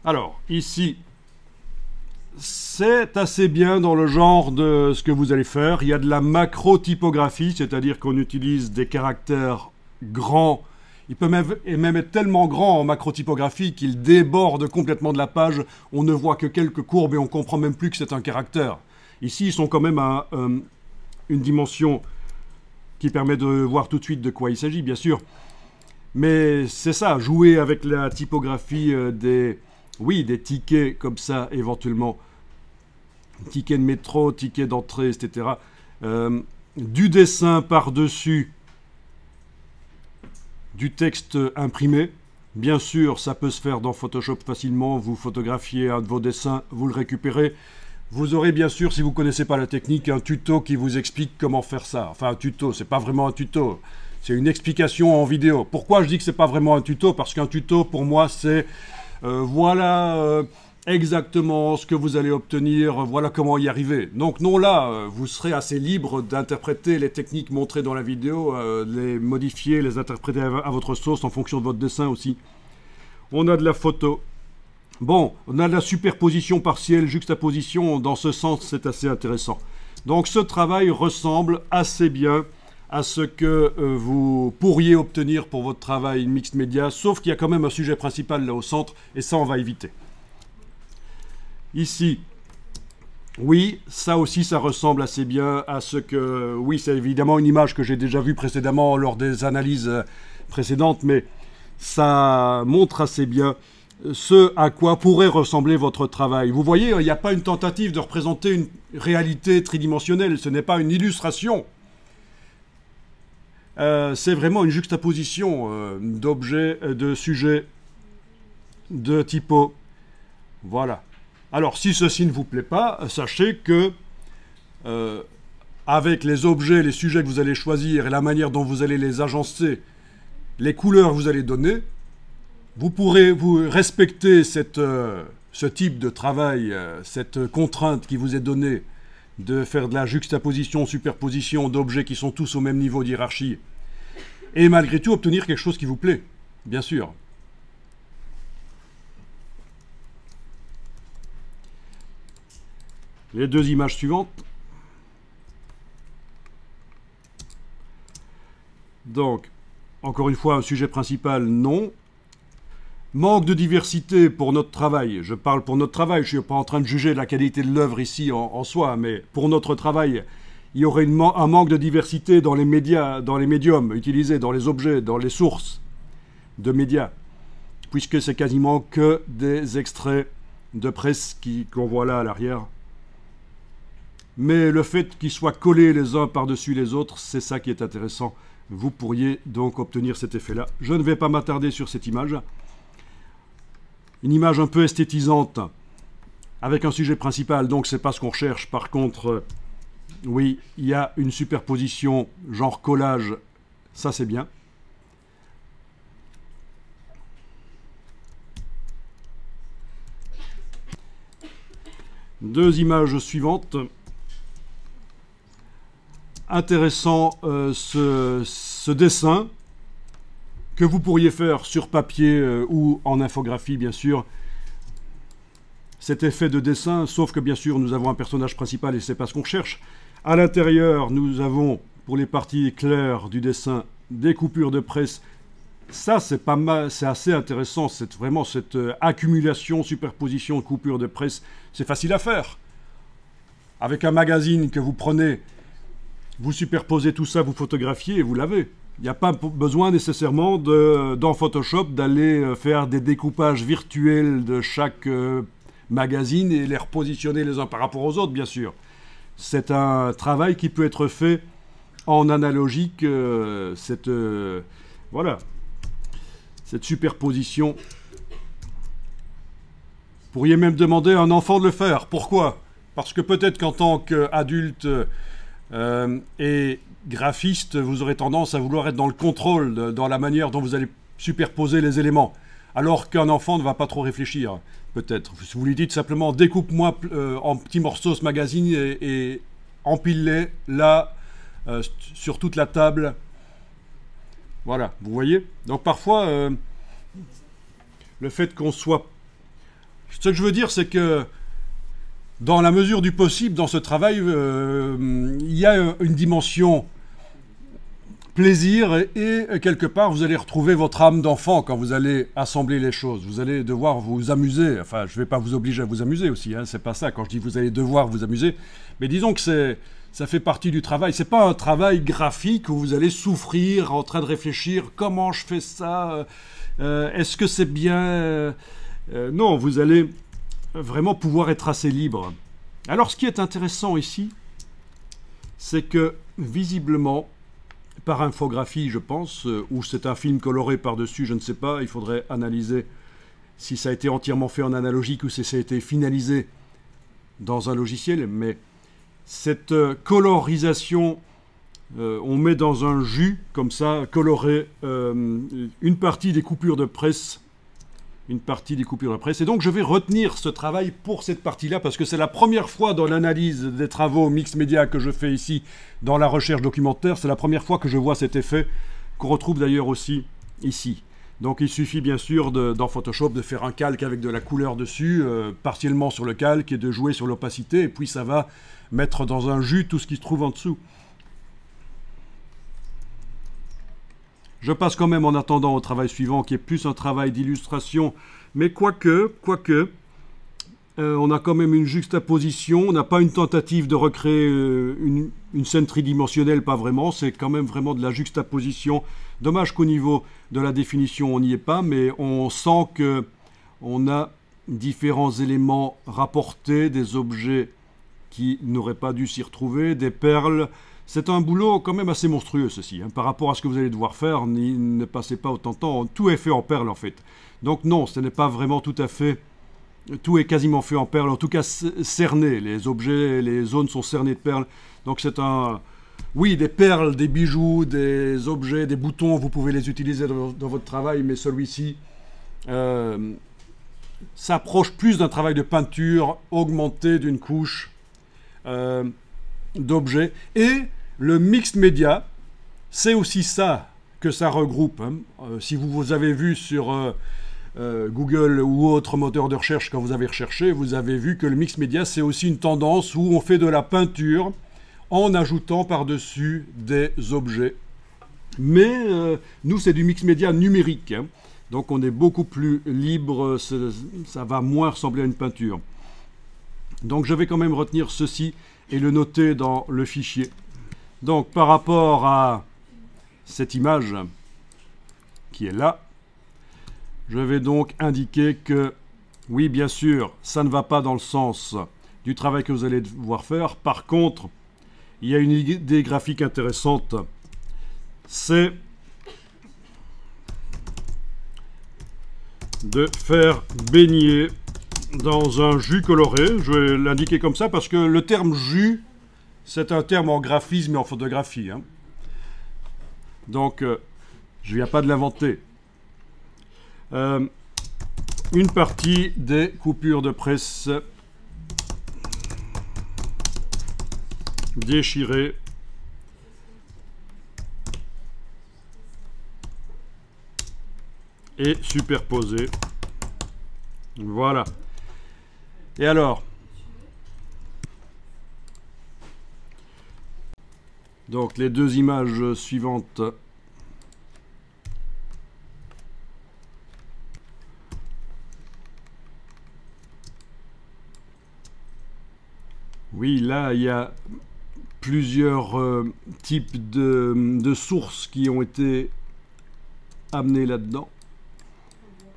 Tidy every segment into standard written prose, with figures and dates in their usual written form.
Alors, ici, c'est assez bien dans le genre de ce que vous allez faire. Il y a de la macro-typographie, c'est-à-dire qu'on utilise des caractères grands. Il peut même être tellement grand en macro-typographie qu'il déborde complètement de la page. On ne voit que quelques courbes et on comprend même plus que c'est un caractère. Ici, ils sont quand même à une dimension qui permet de voir tout de suite de quoi il s'agit, bien sûr. Mais c'est ça, jouer avec la typographie des tickets comme ça, éventuellement. Tickets de métro, tickets d'entrée, etc. Du dessin par-dessus du texte imprimé. Bien sûr, ça peut se faire dans Photoshop facilement. Vous photographiez un de vos dessins, vous le récupérez. Vous aurez bien sûr, si vous ne connaissez pas la technique, un tuto qui vous explique comment faire ça. Enfin, un tuto, c'est pas vraiment un tuto. C'est une explication en vidéo. Pourquoi je dis que c'est pas vraiment un tuto? Parce qu'un tuto, pour moi, c'est voilà exactement ce que vous allez obtenir, voilà comment y arriver. Donc non, là, vous serez assez libre d'interpréter les techniques montrées dans la vidéo, les modifier, les interpréter à votre sauce en fonction de votre dessin aussi. On a de la photo. Bon, on a de la superposition partielle, juxtaposition, dans ce sens, c'est assez intéressant. Donc ce travail ressemble assez bien à ce que vous pourriez obtenir pour votre travail mixed media, sauf qu'il y a quand même un sujet principal là au centre, et ça on va éviter. Ici, oui, ça aussi ça ressemble assez bien à ce que... Oui, c'est évidemment une image que j'ai déjà vue précédemment lors des analyses précédentes, mais ça montre assez bien ce à quoi pourrait ressembler votre travail. Vous voyez, il n'y a pas une tentative de représenter une réalité tridimensionnelle, ce n'est pas une illustration. C'est vraiment une juxtaposition d'objets, de sujets, de typos. Voilà. Alors, si ceci ne vous plaît pas, sachez que avec les objets, les sujets que vous allez choisir et la manière dont vous allez les agencer, les couleurs que vous allez donner, vous pourrez vous respecter ce type de travail, cette contrainte qui vous est donnée de faire de la juxtaposition, superposition d'objets qui sont tous au même niveau de hiérarchie, et malgré tout obtenir quelque chose qui vous plaît, bien sûr. Les deux images suivantes. Donc, encore une fois, un sujet principal, non. Manque de diversité pour notre travail. Je parle pour notre travail, je ne suis pas en train de juger la qualité de l'œuvre ici en soi, mais pour notre travail, il y aurait un manque de diversité dans les médias, dans les médiums utilisés, dans les objets, dans les sources de médias, puisque c'est quasiment que des extraits de presse qu'on voit là à l'arrière. Mais le fait qu'ils soient collés les uns par-dessus les autres, c'est ça qui est intéressant. Vous pourriez donc obtenir cet effet-là. Je ne vais pas m'attarder sur cette image. Une image un peu esthétisante, avec un sujet principal, donc c'est pas ce qu'on recherche. Par contre, oui, il y a une superposition, genre collage, ça c'est bien. Deux images suivantes. Intéressant ce dessin que vous pourriez faire sur papier ou en infographie, bien sûr. Cet effet de dessin, sauf que bien sûr, nous avons un personnage principal et c'est pas ce qu'on cherche. À l'intérieur, nous avons, pour les parties claires du dessin, des coupures de presse. Ça, c'est pas mal, c'est assez intéressant. C'est vraiment cette accumulation, superposition de coupures de presse. C'est facile à faire. Avec un magazine que vous prenez, vous superposez tout ça, vous photographiez et vous l'avez. Il n'y a pas besoin nécessairement dans Photoshop d'aller faire des découpages virtuels de chaque magazine et les repositionner les uns par rapport aux autres, bien sûr. C'est un travail qui peut être fait en analogique, voilà, cette superposition. Vous pourriez même demander à un enfant de le faire. Pourquoi? Parce que peut-être qu'en tant qu'adulte et graphiste, vous aurez tendance à vouloir être dans le contrôle, dans la manière dont vous allez superposer les éléments. Alors qu'un enfant ne va pas trop réfléchir, peut-être. Si vous lui dites simplement, découpe-moi en petits morceaux ce magazine et empile-les là, sur toute la table. Voilà, vous voyez? Donc parfois, le fait qu'on soit Ce que je veux dire, c'est que dans la mesure du possible, dans ce travail, il y a une dimension plaisir et quelque part, vous allez retrouver votre âme d'enfant quand vous allez assembler les choses. Vous allez devoir vous amuser. Enfin, je ne vais pas vous obliger à vous amuser aussi, hein, c'est pas ça. Quand je dis vous allez devoir vous amuser, mais disons que ça fait partie du travail. C'est pas un travail graphique où vous allez souffrir en train de réfléchir comment je fais ça, est-ce que c'est bien non, vous allez vraiment pouvoir être assez libre. Alors, ce qui est intéressant ici, c'est que visiblement, par infographie, je pense, ou c'est un film coloré par-dessus, je ne sais pas, il faudrait analyser si ça a été entièrement fait en analogique ou si ça a été finalisé dans un logiciel, mais cette colorisation, on met dans un jus, comme ça, coloré, une partie des coupures de presse, et donc je vais retenir ce travail pour cette partie-là, parce que c'est la première fois dans l'analyse des travaux mix média que je fais ici, dans la recherche documentaire, c'est la première fois que je vois cet effet, qu'on retrouve d'ailleurs aussi ici. Donc il suffit bien sûr dans Photoshop de faire un calque avec de la couleur dessus, partiellement sur le calque, et de jouer sur l'opacité, et puis ça va mettre dans un jus tout ce qui se trouve en dessous. Je passe quand même en attendant au travail suivant, qui est plus un travail d'illustration, mais quoique, on a quand même une juxtaposition, on n'a pas une tentative de recréer une scène tridimensionnelle, pas vraiment, c'est quand même vraiment de la juxtaposition. Dommage qu'au niveau de la définition, on n'y est pas, mais on sent qu'on a différents éléments rapportés, des objets qui n'auraient pas dû s'y retrouver, des perles. C'est un boulot quand même assez monstrueux, ceci. Hein. Par rapport à ce que vous allez devoir faire, ne passez pas autant de temps. Tout est fait en perles, en fait. Donc non, ce n'est pas vraiment tout à fait... Tout est quasiment fait en perles, en tout cas cerné. Les objets, les zones sont cernées de perles. Donc c'est un... Oui, des perles, des bijoux, des objets, des boutons, vous pouvez les utiliser dans votre travail, mais celui-ci s'approche plus d'un travail de peinture augmenté d'une couche d'objets. Et le mixed media, c'est aussi ça que ça regroupe. Hein. Si vous avez vu sur Google ou autre moteur de recherche, quand vous avez recherché, vous avez vu que le mixed media, c'est aussi une tendance où on fait de la peinture en ajoutant par-dessus des objets. Mais nous, c'est du mixed media numérique. Hein. Donc on est beaucoup plus libre, ça va moins ressembler à une peinture. Donc je vais quand même retenir ceci et le noter dans le fichier. Donc par rapport à cette image qui est là, je vais donc indiquer que, oui bien sûr, ça ne va pas dans le sens du travail que vous allez devoir faire. Par contre, il y a une idée graphique intéressante, c'est de faire baigner dans un jus coloré. Je vais l'indiquer comme ça parce que le terme jus, c'est un terme en graphisme et en photographie. Hein. Donc, je ne viens pas de l'inventer. Une partie des coupures de presse déchirées et superposées. Voilà. Et alors, donc les deux images suivantes. Oui, là, il y a plusieurs types de sources qui ont été amenées là-dedans.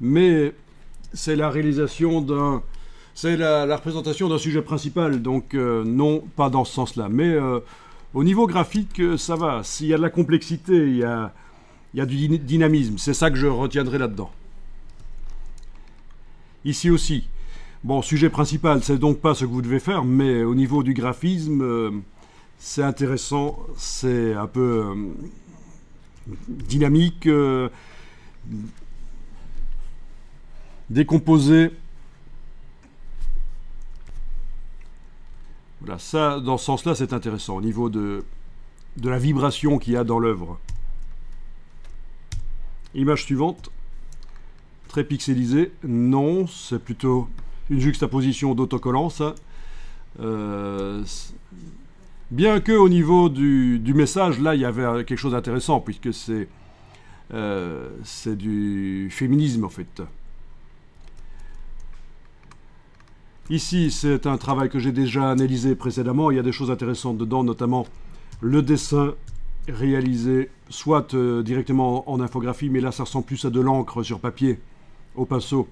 Mais c'est la réalisation d'un... C'est la représentation d'un sujet principal, donc non, pas dans ce sens-là. Mais au niveau graphique, ça va. S'il y a de la complexité, il y a du dynamisme. C'est ça que je retiendrai là-dedans. Ici aussi. Bon, sujet principal, c'est donc pas ce que vous devez faire, mais au niveau du graphisme, c'est intéressant, c'est un peu dynamique, décomposé. Voilà, ça, dans ce sens-là, c'est intéressant, au niveau de la vibration qu'il y a dans l'œuvre. Image suivante. Très pixelisé. Non, c'est plutôt une juxtaposition d'autocollant, ça. Bien que au niveau du message, là, il y avait quelque chose d'intéressant, puisque c'est du féminisme, en fait. Ici, c'est un travail que j'ai déjà analysé précédemment. Il y a des choses intéressantes dedans, notamment le dessin réalisé soit directement en infographie, mais là, ça ressemble plus à de l'encre sur papier, au pinceau,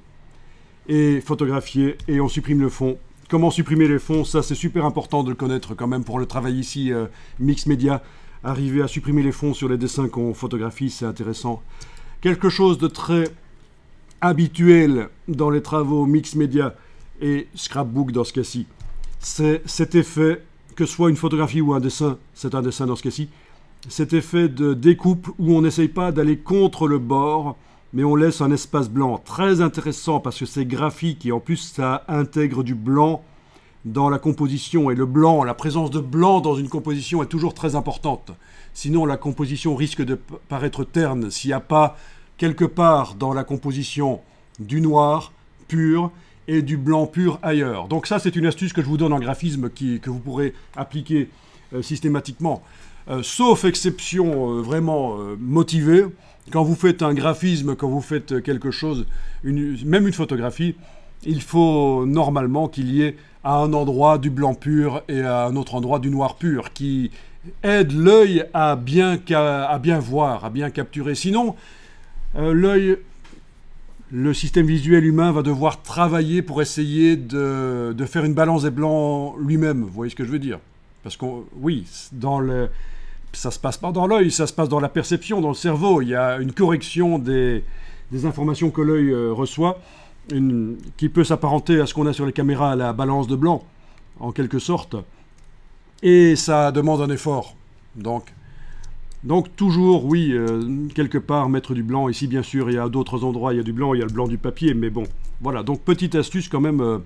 et photographié, et on supprime le fond. Comment supprimer les fonds, ça c'est super important de le connaître quand même pour le travail ici, mix média. Arriver à supprimer les fonds sur les dessins qu'on photographie, c'est intéressant. Quelque chose de très habituel dans les travaux mix média et scrapbook dans ce cas-ci, c'est cet effet, que ce soit une photographie ou un dessin, c'est un dessin dans ce cas-ci, cet effet de découpe où on n'essaye pas d'aller contre le bord, mais on laisse un espace blanc. Très intéressant parce que c'est graphique et en plus ça intègre du blanc dans la composition. Et le blanc, la présence de blanc dans une composition est toujours très importante. Sinon la composition risque de paraître terne s'il n'y a pas quelque part dans la composition du noir pur et du blanc pur ailleurs. Donc ça c'est une astuce que je vous donne en graphisme que vous pourrez appliquer systématiquement. Sauf exception vraiment motivée, quand vous faites un graphisme, quand vous faites quelque chose, même une photographie, il faut normalement qu'il y ait à un endroit du blanc pur et à un autre endroit du noir pur, qui aide l'œil à bien voir, à bien capturer. Sinon, l'œil, le système visuel humain va devoir travailler pour essayer de faire une balance des blancs lui-même. Vous voyez ce que je veux dire? Parce que, oui, ça se passe pas dans l'œil, ça se passe dans la perception, dans le cerveau. Il y a une correction des informations que l'œil reçoit, qui peut s'apparenter à ce qu'on a sur les caméras, à la balance de blanc, en quelque sorte. Et ça demande un effort. Donc toujours, oui, quelque part, mettre du blanc. Ici, bien sûr, il y a d'autres endroits, il y a du blanc, il y a le blanc du papier, mais bon. Voilà, donc petite astuce quand même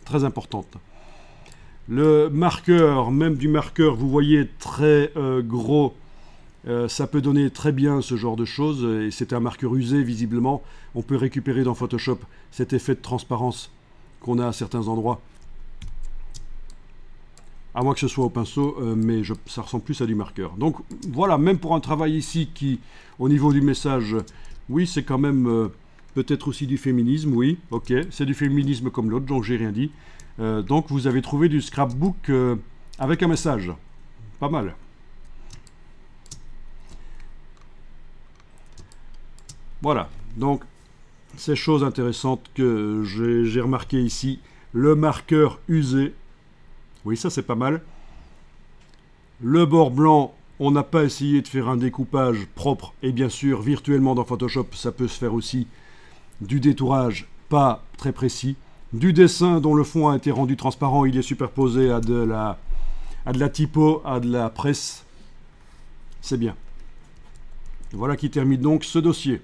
très importante. Le marqueur, même du marqueur, vous voyez, très gros, ça peut donner très bien ce genre de choses, et c'est un marqueur usé, visiblement. On peut récupérer dans Photoshop cet effet de transparence qu'on a à certains endroits. À moins que ce soit au pinceau, mais ça ressemble plus à du marqueur. Donc voilà, même pour un travail ici qui, au niveau du message, oui, c'est quand même peut-être aussi du féminisme, oui, ok, c'est du féminisme comme l'autre, donc j'ai rien dit. Donc vous avez trouvé du scrapbook avec un message. Pas mal. Voilà, donc ces choses intéressantes que j'ai remarqué ici. Le marqueur usé. Oui, ça c'est pas mal. Le bord blanc, on n'a pas essayé de faire un découpage propre. Et bien sûr, virtuellement dans Photoshop, ça peut se faire aussi. Du détourage pas très précis. Du dessin dont le fond a été rendu transparent, il est superposé à de la typo, à de la presse. C'est bien. Voilà qui termine donc ce dossier.